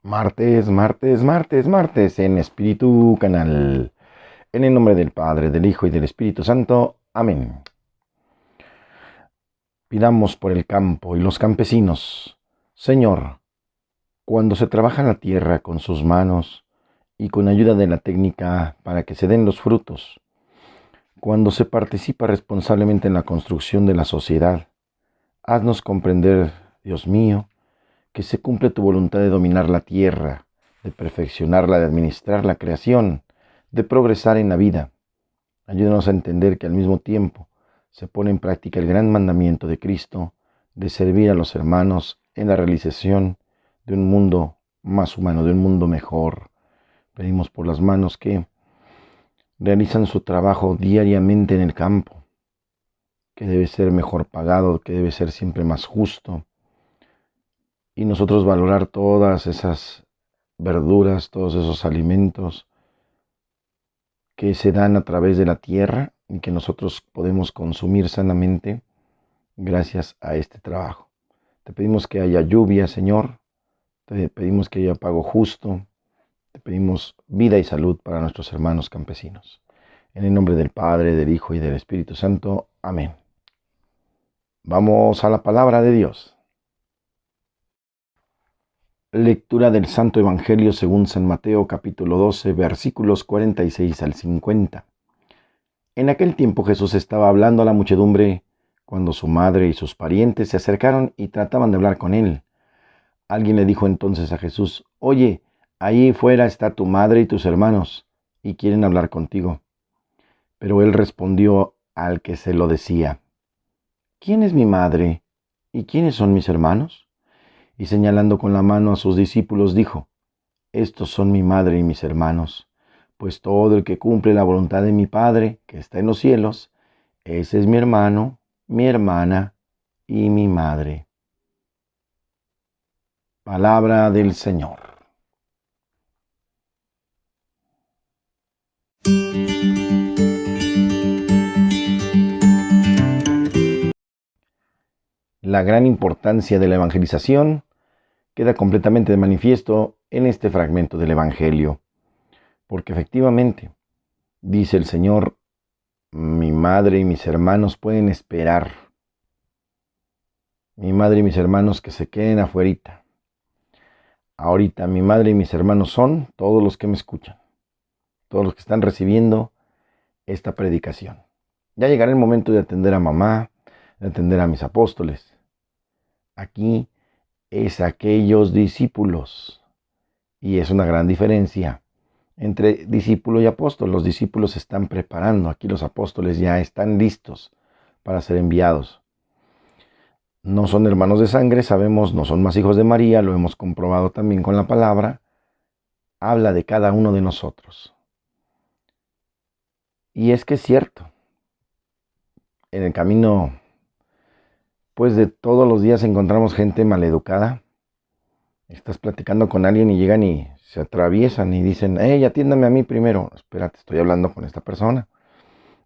Martes en Espíritu Canal. En el nombre del Padre, del Hijo y del Espíritu Santo. Amén. Pidamos por el campo y los campesinos. Señor, cuando se trabaja la tierra con sus manos y con ayuda de la técnica para que se den los frutos, cuando se participa responsablemente en la construcción de la sociedad, haznos comprender, Dios mío, que se cumple tu voluntad de dominar la tierra, de perfeccionarla, de administrar la creación, de progresar en la vida. Ayúdanos a entender que al mismo tiempo se pone en práctica el gran mandamiento de Cristo de servir a los hermanos en la realización de un mundo más humano, de un mundo mejor. Pedimos por las manos que realizan su trabajo diariamente en el campo, que debe ser mejor pagado, que debe ser siempre más justo, y nosotros valorar todas esas verduras, todos esos alimentos que se dan a través de la tierra y que nosotros podemos consumir sanamente gracias a este trabajo. Te pedimos que haya lluvia, Señor, te pedimos que haya pago justo, te pedimos vida y salud para nuestros hermanos campesinos. En el nombre del Padre, del Hijo y del Espíritu Santo. Amén. Vamos a la palabra de Dios. Lectura del Santo Evangelio según San Mateo capítulo 12 versículos 46 al 50. En aquel tiempo Jesús estaba hablando a la muchedumbre cuando su madre y sus parientes se acercaron y trataban de hablar con él. Alguien le dijo entonces a Jesús: Oye, ahí fuera está tu madre y tus hermanos, y quieren hablar contigo. Pero él respondió al que se lo decía: ¿Quién es mi madre y quiénes son mis hermanos? Y señalando con la mano a sus discípulos dijo: Estos son mi madre y mis hermanos, pues todo el que cumple la voluntad de mi Padre, que está en los cielos, ese es mi hermano, mi hermana y mi madre. Palabra del Señor. La gran importancia de la evangelización queda completamente de manifiesto en este fragmento del Evangelio, porque efectivamente, dice el Señor, mi madre y mis hermanos pueden esperar. Mi madre y mis hermanos que se queden afuerita. Ahorita mi madre y mis hermanos son todos los que me escuchan, todos los que están recibiendo esta predicación. Ya llegará el momento de atender a mamá, de atender a mis apóstoles. Aquí es aquellos discípulos. Y es una gran diferencia entre discípulo y apóstol. Los discípulos se están preparando. Aquí los apóstoles ya están listos para ser enviados. No son hermanos de sangre, sabemos, no son más hijos de María, lo hemos comprobado también con la palabra. Habla de cada uno de nosotros. Y es que es cierto. En el camino, pues de todos los días encontramos gente maleducada. Estás platicando con alguien y llegan y se atraviesan y dicen: hey, atiéndame a mí primero. Espérate, estoy hablando con esta persona.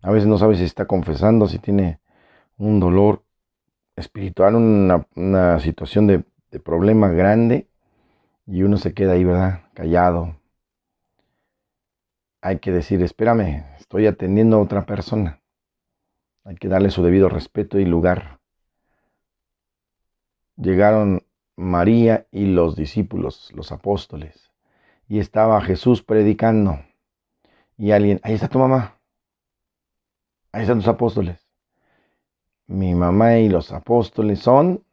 A veces no sabes si está confesando, si tiene un dolor espiritual, una situación de problema grande, y uno se queda ahí, ¿verdad? Callado. Hay que decir: espérame, estoy atendiendo a otra persona. Hay que darle su debido respeto y lugar. Llegaron María y los discípulos, los apóstoles, y estaba Jesús predicando, y alguien: ahí está tu mamá, ahí están tus apóstoles. Mi mamá y los apóstoles son,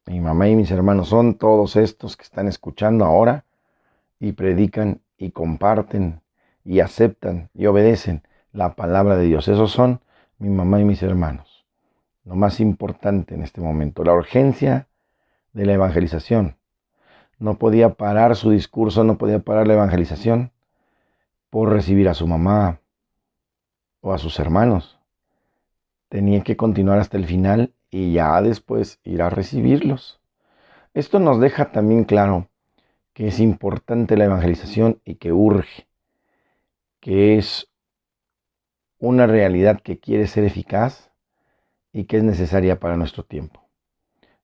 mi mamá y mis hermanos son todos estos que están escuchando ahora y predican y comparten y aceptan y obedecen la palabra de Dios. Esos son mi mamá y mis hermanos. Lo más importante en este momento, la urgencia de la evangelización. No podía parar su discurso, no podía parar la evangelización por recibir a su mamá o a sus hermanos. Tenía que continuar hasta el final y ya después ir a recibirlos. Esto nos deja también claro que es importante la evangelización y que urge, que es una realidad que quiere ser eficaz y que es necesaria para nuestro tiempo.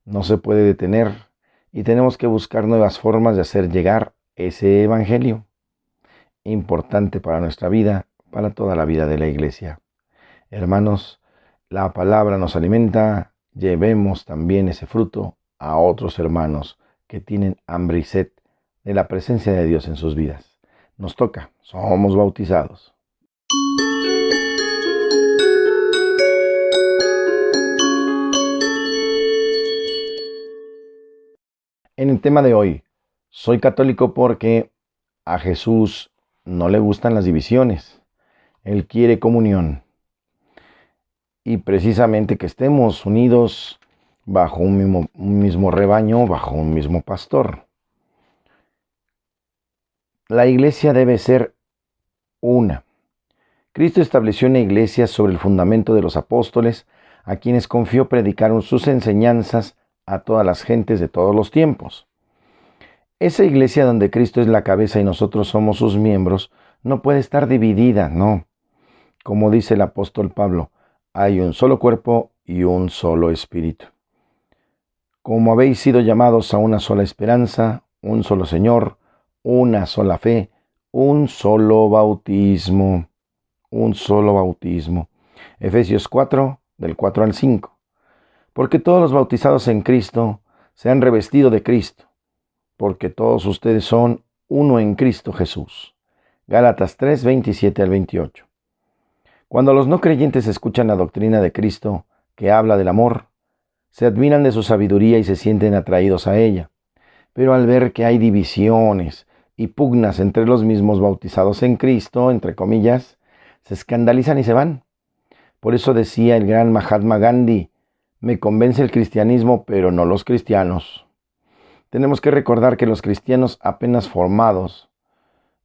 No se puede detener y tenemos que buscar nuevas formas de hacer llegar ese evangelio, importante para nuestra vida, para toda la vida de la iglesia. Hermanos, la palabra nos alimenta, llevemos también ese fruto a otros hermanos que tienen hambre y sed de la presencia de Dios en sus vidas. Nos toca, somos bautizados. En el tema de hoy, soy católico porque a Jesús no le gustan las divisiones. Él quiere comunión. Y precisamente que estemos unidos bajo un mismo rebaño, bajo un mismo pastor. La iglesia debe ser una. Cristo estableció una iglesia sobre el fundamento de los apóstoles, a quienes confió predicar sus enseñanzas a todas las gentes de todos los tiempos. Esa iglesia donde Cristo es la cabeza y nosotros somos sus miembros, no puede estar dividida, no. Como dice el apóstol Pablo, hay un solo cuerpo y un solo espíritu. Como habéis sido llamados a una sola esperanza, un solo Señor, una sola fe, un solo bautismo. Un solo bautismo. Efesios 4, del 4 al 5. Porque todos los bautizados en Cristo se han revestido de Cristo, porque todos ustedes son uno en Cristo Jesús. Gálatas 3, 27 al 28. Cuando los no creyentes escuchan la doctrina de Cristo, que habla del amor, se admiran de su sabiduría y se sienten atraídos a ella. Pero al ver que hay divisiones y pugnas entre los mismos bautizados en Cristo, entre comillas, se escandalizan y se van. Por eso decía el gran Mahatma Gandhi, me convence el cristianismo, pero no los cristianos. Tenemos que recordar que los cristianos apenas formados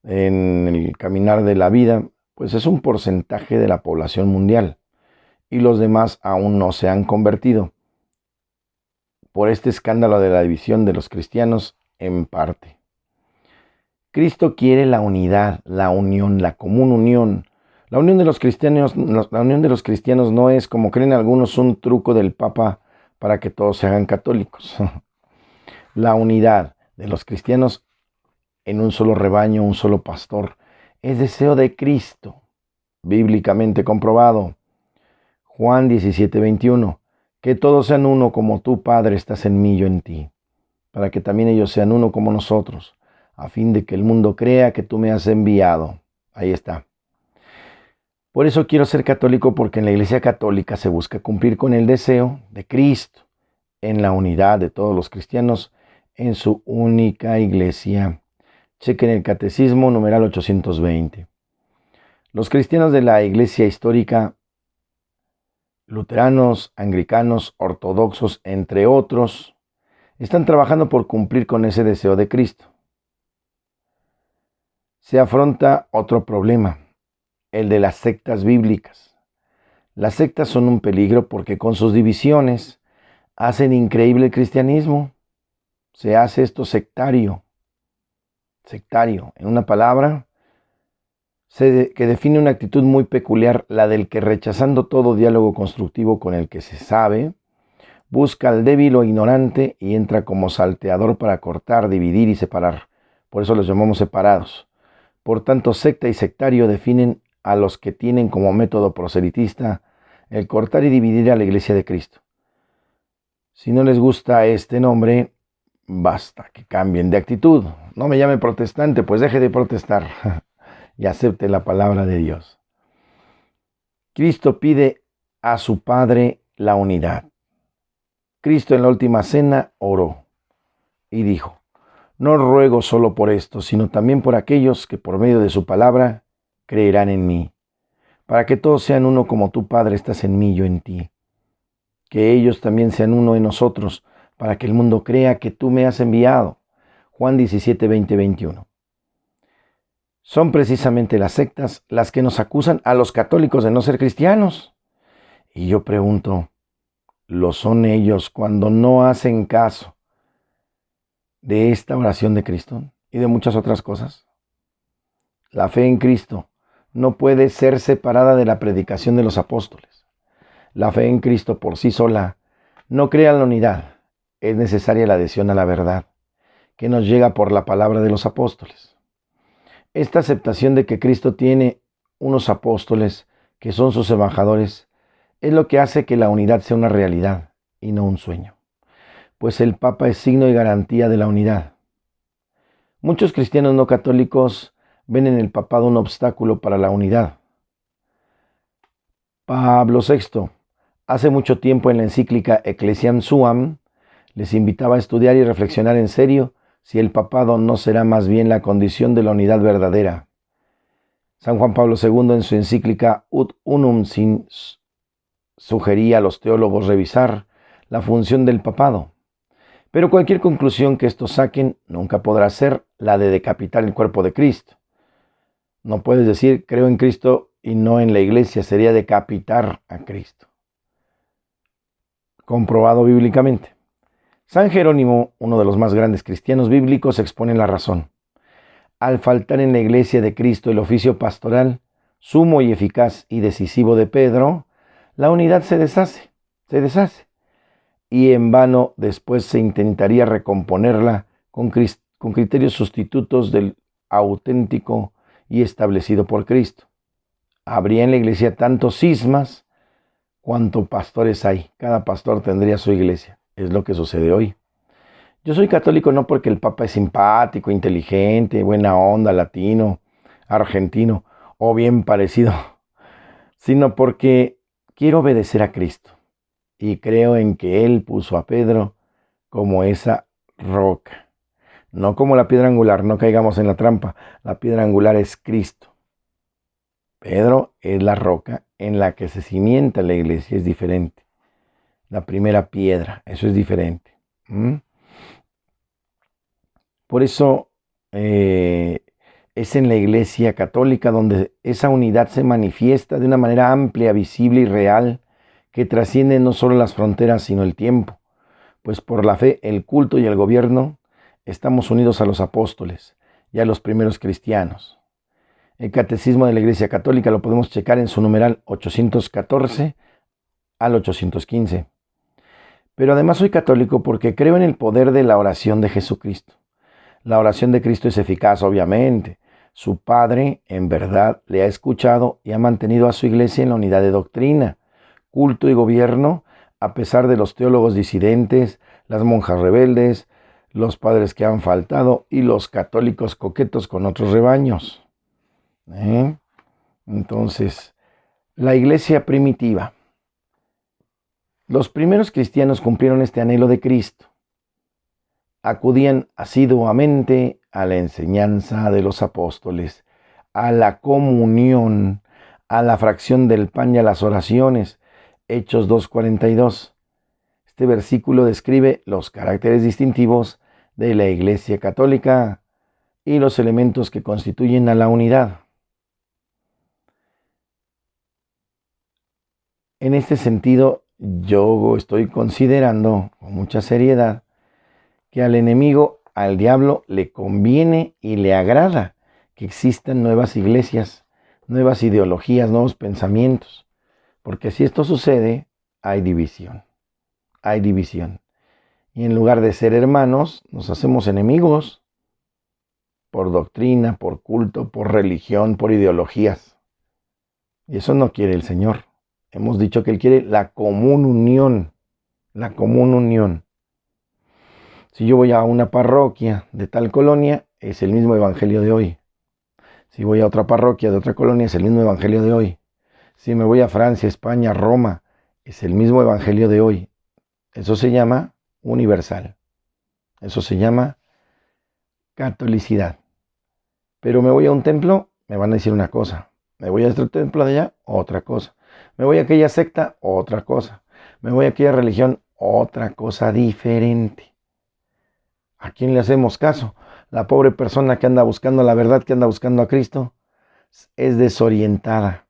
en el caminar de la vida, pues es un porcentaje de la población mundial, y los demás aún no se han convertido. Por este escándalo de la división de los cristianos, en parte. Cristo quiere la unidad, la unión, la común unión. La unión de los cristianos no es, como creen algunos, un truco del Papa para que todos se hagan católicos. La unidad de los cristianos en un solo rebaño, un solo pastor, es deseo de Cristo, bíblicamente comprobado. Juan 17, 21. Que todos sean uno como tú, Padre, estás en mí, yo en ti, para que también ellos sean uno como nosotros, a fin de que el mundo crea que tú me has enviado. Ahí está. Por eso quiero ser católico, porque en la Iglesia Católica se busca cumplir con el deseo de Cristo en la unidad de todos los cristianos en su única Iglesia. Chequen el Catecismo, numeral 820. Los cristianos de la Iglesia histórica, luteranos, anglicanos, ortodoxos, entre otros, están trabajando por cumplir con ese deseo de Cristo. Se afronta otro problema, el de las sectas bíblicas. Las sectas son un peligro porque con sus divisiones hacen increíble el cristianismo. Se hace esto sectario. Sectario, en una palabra, que define una actitud muy peculiar, la del que, rechazando todo diálogo constructivo con el que se sabe, busca al débil o ignorante y entra como salteador para cortar, dividir y separar. Por eso los llamamos separados. Por tanto, secta y sectario definen a los que tienen como método proselitista el cortar y dividir a la Iglesia de Cristo. Si no les gusta este nombre, basta que cambien de actitud. No me llame protestante, pues deje de protestar y acepte la palabra de Dios. Cristo pide a su Padre la unidad. Cristo en la última cena oró y dijo, no ruego solo por esto, sino también por aquellos que por medio de su palabra creerán en mí, para que todos sean uno como tú, Padre, estás en mí, yo en ti. Que ellos también sean uno en nosotros, para que el mundo crea que tú me has enviado. Juan 17, 20, 21. Son precisamente las sectas las que nos acusan a los católicos de no ser cristianos. Y yo pregunto, ¿lo son ellos cuando no hacen caso de esta oración de Cristo y de muchas otras cosas? La fe en Cristo no puede ser separada de la predicación de los apóstoles. La fe en Cristo por sí sola no crea la unidad es necesaria la adhesión a la verdad, que nos llega por la palabra de los apóstoles. Esta aceptación de que Cristo tiene unos apóstoles que son sus embajadores es lo que hace que la unidad sea una realidad y no un sueño, pues el Papa es signo y garantía de la unidad. Muchos cristianos no católicos ven en el papado un obstáculo para la unidad. Pablo VI, hace mucho tiempo en la encíclica Ecclesiam Suam, les invitaba a estudiar y reflexionar en serio si el papado no será más bien la condición de la unidad verdadera. San Juan Pablo II en su encíclica Ut Unum Sin sugería a los teólogos revisar la función del papado. Pero cualquier conclusión que estos saquen nunca podrá ser la de decapitar el cuerpo de Cristo. No puedes decir creo en Cristo y no en la iglesia, sería decapitar a Cristo. Comprobado bíblicamente. San Jerónimo, uno de los más grandes cristianos bíblicos, expone la razón. Al faltar en la iglesia de Cristo el oficio pastoral, sumo y eficaz y decisivo de Pedro, la unidad se deshace. Y en vano después se intentaría recomponerla con criterios sustitutos del auténtico y establecido por Cristo. Habría en la iglesia tantos cismas cuanto pastores hay. Cada pastor tendría su iglesia. Es lo que sucede hoy. Yo soy católico no porque el Papa es simpático, inteligente, buena onda, latino, argentino o bien parecido, sino porque quiero obedecer a Cristo y creo en que Él puso a Pedro como esa roca, no como la piedra angular, no caigamos en la trampa. La piedra angular es Cristo. Pedro es la roca en la que se cimienta la iglesia, es diferente. La primera piedra, eso es diferente. Por eso es en la iglesia católica donde esa unidad se manifiesta de una manera amplia, visible y real, que trasciende no solo las fronteras, sino el tiempo. Pues por la fe, el culto y el gobierno estamos unidos a los apóstoles y a los primeros cristianos. El catecismo de la Iglesia Católica lo podemos checar en su numeral 814 al 815. Pero además soy católico porque creo en el poder de la oración de Jesucristo. La oración de Cristo es eficaz, obviamente. Su Padre, en verdad, le ha escuchado y ha mantenido a su iglesia en la unidad de doctrina, culto y gobierno, a pesar de los teólogos disidentes, las monjas rebeldes, los padres que han faltado y los católicos coquetos con otros rebaños. Entonces, la iglesia primitiva. Los primeros cristianos cumplieron este anhelo de Cristo. Acudían asiduamente a la enseñanza de los apóstoles, a la comunión, a la fracción del pan y a las oraciones. Hechos 2:42. Este versículo describe los caracteres distintivos de la Iglesia Católica y los elementos que constituyen a la unidad. En este sentido, yo estoy considerando con mucha seriedad que al enemigo, al diablo, le conviene y le agrada que existan nuevas iglesias, nuevas ideologías, nuevos pensamientos. Porque si esto sucede, hay división. Hay división. Y en lugar de ser hermanos, nos hacemos enemigos por doctrina, por culto, por religión, por ideologías. Y eso no quiere el Señor. Hemos dicho que Él quiere la común unión. La común unión. Si yo voy a una parroquia de tal colonia, es el mismo evangelio de hoy. Si voy a otra parroquia de otra colonia, es el mismo evangelio de hoy. Si me voy a Francia, España, Roma, es el mismo evangelio de hoy. Eso se llama universal. Eso se llama catolicidad. Pero me voy a un templo, me van a decir una cosa. Me voy a otro templo de allá, otra cosa. Me voy a aquella secta, otra cosa. Me voy a aquella religión, otra cosa diferente. ¿A quién le hacemos caso? La pobre persona que anda buscando la verdad, que anda buscando a Cristo, es desorientada.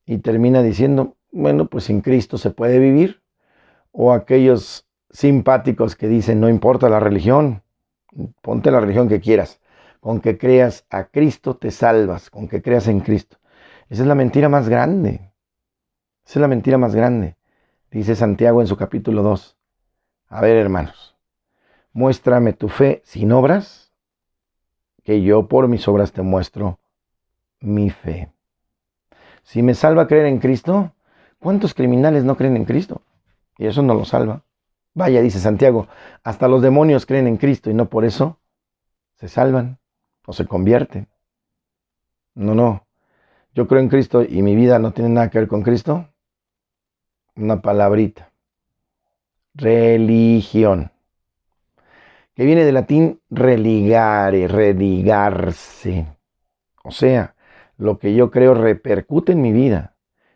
Y termina diciendo, bueno, pues sin Cristo se puede vivir. O aquellos simpáticos que dicen, no importa la religión, ponte la religión que quieras. Con que creas a Cristo te salvas, con que creas en Cristo. Esa es la mentira más grande. Esa es la mentira más grande. Dice Santiago en su capítulo 2. A ver, hermanos, muéstrame tu fe sin obras, que yo por mis obras te muestro mi fe. Si me salva creer en Cristo, ¿cuántos criminales no creen en Cristo? Y eso no los salva. Vaya, dice Santiago, hasta los demonios creen en Cristo y no por eso se salvan o se convierten. No, no. Yo creo en Cristo y mi vida no tiene nada que ver con Cristo. Una palabrita. Religión. Que viene del latín religare, religarse. O sea, lo que yo creo repercute en mi vida.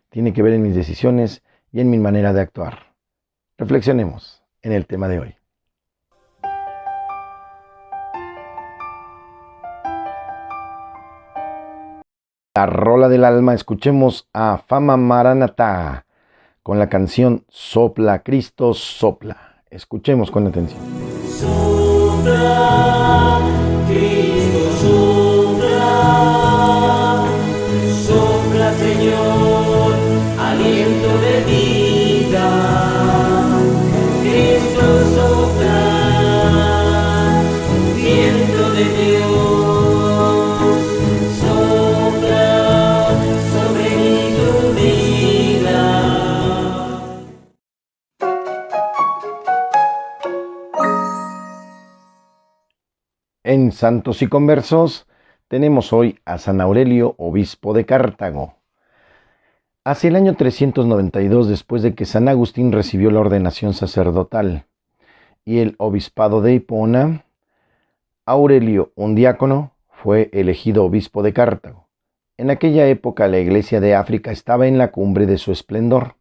Tiene que ver en mis decisiones y en mi manera de actuar. Reflexionemos en el tema de hoy. La rola del alma, escuchemos a Fama Maranatha con la canción Sopla, Cristo sopla. Escuchemos con atención. Sopla, Cristo sopla, sopla Señor, aliento de vida. Cristo sopla, viento de Dios, sopla sobre tu vida. En Santos y Conversos tenemos hoy a San Aurelio, obispo de Cartago. Hacia el año 392, después de que San Agustín recibió la ordenación sacerdotal y el obispado de Hipona, Aurelio, un diácono, fue elegido obispo de Cartago. En aquella época la iglesia de África estaba en la cumbre de su esplendor.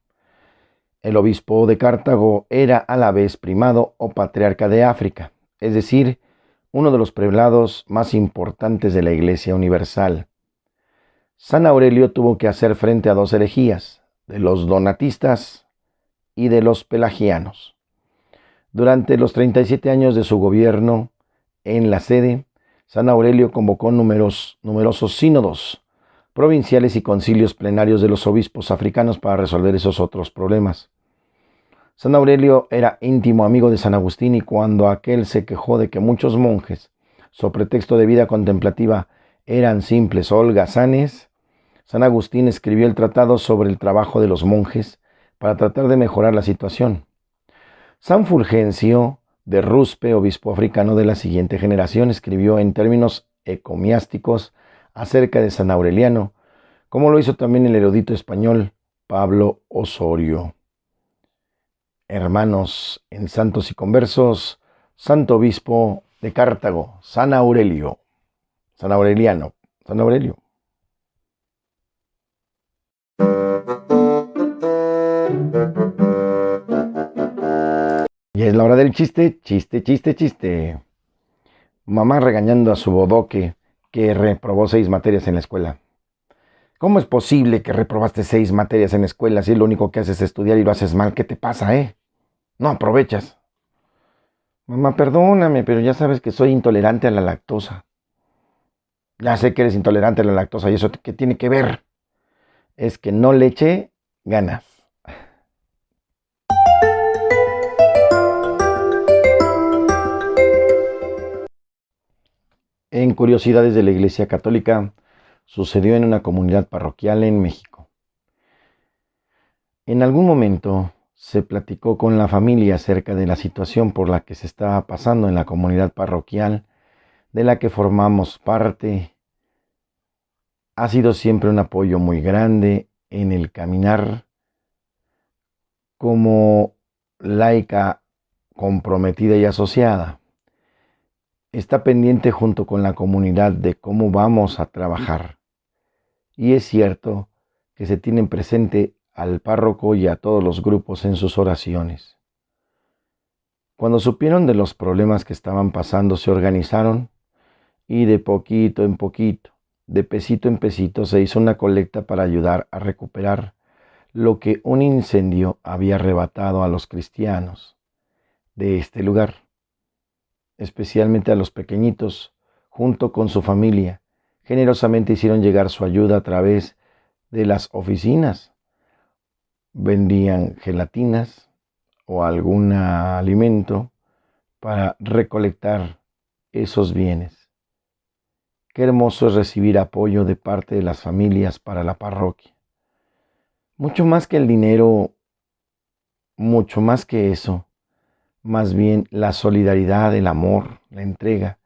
El obispo de Cartago era a la vez primado o patriarca de África, es decir, uno de los prelados más importantes de la Iglesia Universal. San Aurelio tuvo que hacer frente a dos herejías, de los donatistas y de los pelagianos. Durante los 37 años de su gobierno en la sede, San Aurelio convocó numerosos sínodos provinciales y concilios plenarios de los obispos africanos para resolver esos otros problemas. San Aurelio era íntimo amigo de San Agustín y cuando aquel se quejó de que muchos monjes, sobre pretexto de vida contemplativa, eran simples holgazanes, San Agustín escribió el tratado sobre el trabajo de los monjes para tratar de mejorar la situación. San Fulgencio de Ruspe, obispo africano de la siguiente generación, escribió en términos encomiásticos acerca de San Aureliano, como lo hizo también el erudito español Pablo Osorio. Hermanos en Santos y Conversos, Santo Obispo de Cartago, San Aurelio, San Aureliano, San Aurelio. Y es la hora del chiste, chiste, chiste, chiste. Mamá regañando a su bodoque que reprobó 6 materias en la escuela. ¿Cómo es posible que reprobaste 6 materias en la escuela si lo único que haces es estudiar y lo haces mal? ¿Qué te pasa, No aprovechas. Mamá, perdóname, pero ya sabes que soy intolerante a la lactosa. Ya sé que eres intolerante a la lactosa, ¿y eso qué tiene que ver? Es que no le eché ganas. En curiosidades de la Iglesia Católica, sucedió en una comunidad parroquial en México. En algún momento se platicó con la familia acerca de la situación por la que se estaba pasando en la comunidad parroquial de la que formamos parte. Ha sido siempre un apoyo muy grande en el caminar como laica comprometida y asociada. Está pendiente junto con la comunidad de cómo vamos a trabajar. Y es cierto que se tienen presente al párroco y a todos los grupos en sus oraciones. Cuando supieron de los problemas que estaban pasando, se organizaron y de poquito en poquito, de pesito en pesito, se hizo una colecta para ayudar a recuperar lo que un incendio había arrebatado a los cristianos de este lugar, especialmente a los pequeñitos, junto con su familia. Generosamente hicieron llegar su ayuda a través de las oficinas. Vendían gelatinas, o algún alimento para recolectar esos bienes. Qué hermoso es recibir apoyo de parte de las familias para la parroquia. Mucho más que el dinero, mucho más que eso, más bien la solidaridad, el amor, la entrega,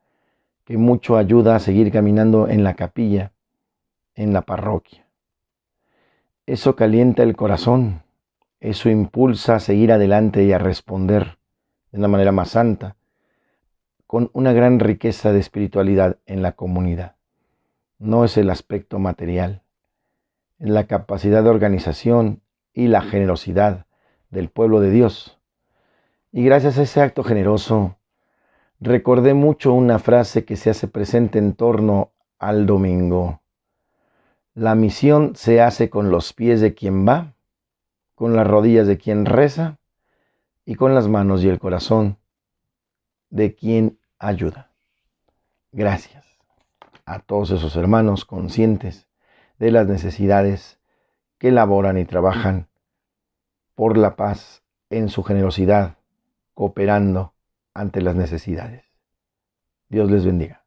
que mucho ayuda a seguir caminando en la capilla, en la parroquia. Eso calienta el corazón, eso impulsa a seguir adelante y a responder de una manera más santa, con una gran riqueza de espiritualidad en la comunidad. No es el aspecto material, es la capacidad de organización y la generosidad del pueblo de Dios. Y gracias a ese acto generoso, recordé mucho una frase que se hace presente en torno al domingo. La misión se hace con los pies de quien va, con las rodillas de quien reza y con las manos y el corazón de quien ayuda. Gracias a todos esos hermanos conscientes de las necesidades que laboran y trabajan por la paz en su generosidad, cooperando ante las necesidades. Dios les bendiga.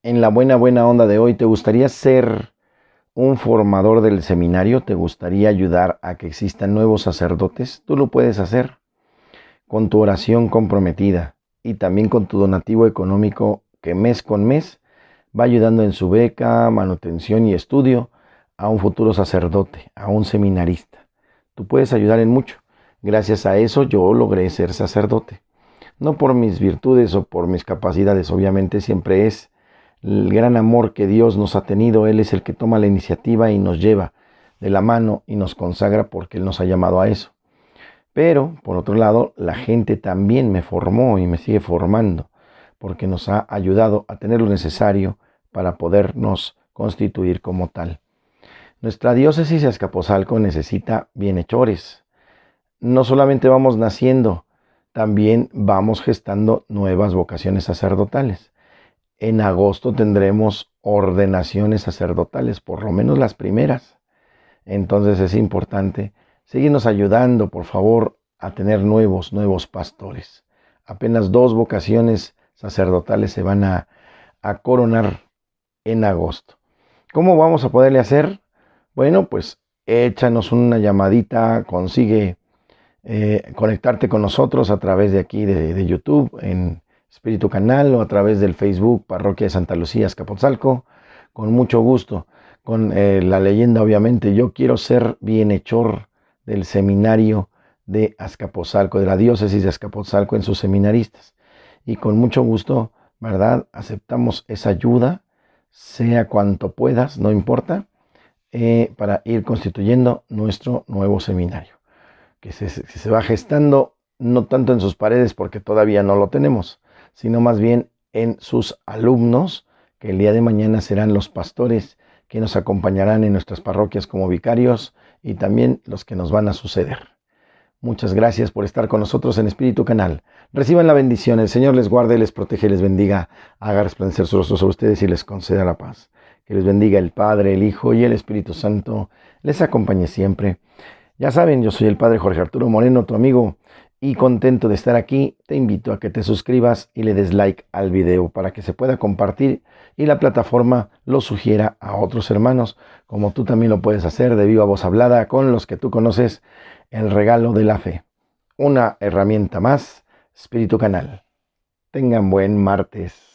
En la buena onda de hoy, ¿te gustaría ser un formador del seminario? ¿Te gustaría ayudar a que existan nuevos sacerdotes? Tú lo puedes hacer con tu oración comprometida y también con tu donativo económico que mes con mes va ayudando en su beca, manutención y estudio a un futuro sacerdote, a un seminarista. Tú puedes ayudar en mucho. Gracias a eso yo logré ser sacerdote. No por mis virtudes o por mis capacidades, obviamente siempre es el gran amor que Dios nos ha tenido. Él es el que toma la iniciativa y nos lleva de la mano y nos consagra porque Él nos ha llamado a eso. Pero, por otro lado, la gente también me formó y me sigue formando porque nos ha ayudado a tener lo necesario para podernos constituir como tal. Nuestra diócesis de Azcapotzalco necesita bienhechores. No solamente vamos naciendo, también vamos gestando nuevas vocaciones sacerdotales. En agosto tendremos ordenaciones sacerdotales, por lo menos las primeras. Entonces es importante seguirnos ayudando, por favor, a tener nuevos pastores. Apenas 2 vocaciones sacerdotales se van a coronar en agosto. ¿Cómo vamos a poderle hacer? Bueno, pues échanos una llamadita, consigue conectarte con nosotros a través de aquí de YouTube, en Espíritu Canal, o a través del Facebook Parroquia de Santa Lucía, Azcapotzalco, con mucho gusto, con la leyenda obviamente, yo quiero ser bienhechor del seminario de Azcapotzalco, de la diócesis de Azcapotzalco en sus seminaristas, y con mucho gusto, ¿verdad? Aceptamos esa ayuda, sea cuanto puedas, no importa, para ir constituyendo nuestro nuevo seminario, que se va gestando no tanto en sus paredes porque todavía no lo tenemos, sino más bien en sus alumnos, que el día de mañana serán los pastores que nos acompañarán en nuestras parroquias como vicarios y también los que nos van a suceder. Muchas gracias por estar con nosotros en Espíritu Canal. Reciban la bendición, el Señor les guarde, les protege, les bendiga, haga resplandecer su rostro sobre ustedes y les conceda la paz. Que les bendiga el Padre, el Hijo y el Espíritu Santo, les acompañe siempre. Ya saben, yo soy el Padre Jorge Arturo Moreno, tu amigo, y contento de estar aquí. Te invito a que te suscribas y le des like al video para que se pueda compartir y la plataforma lo sugiera a otros hermanos, como tú también lo puedes hacer de viva voz hablada con los que tú conoces, el regalo de la fe. Una herramienta más, Espíritu Canal. Tengan buen martes.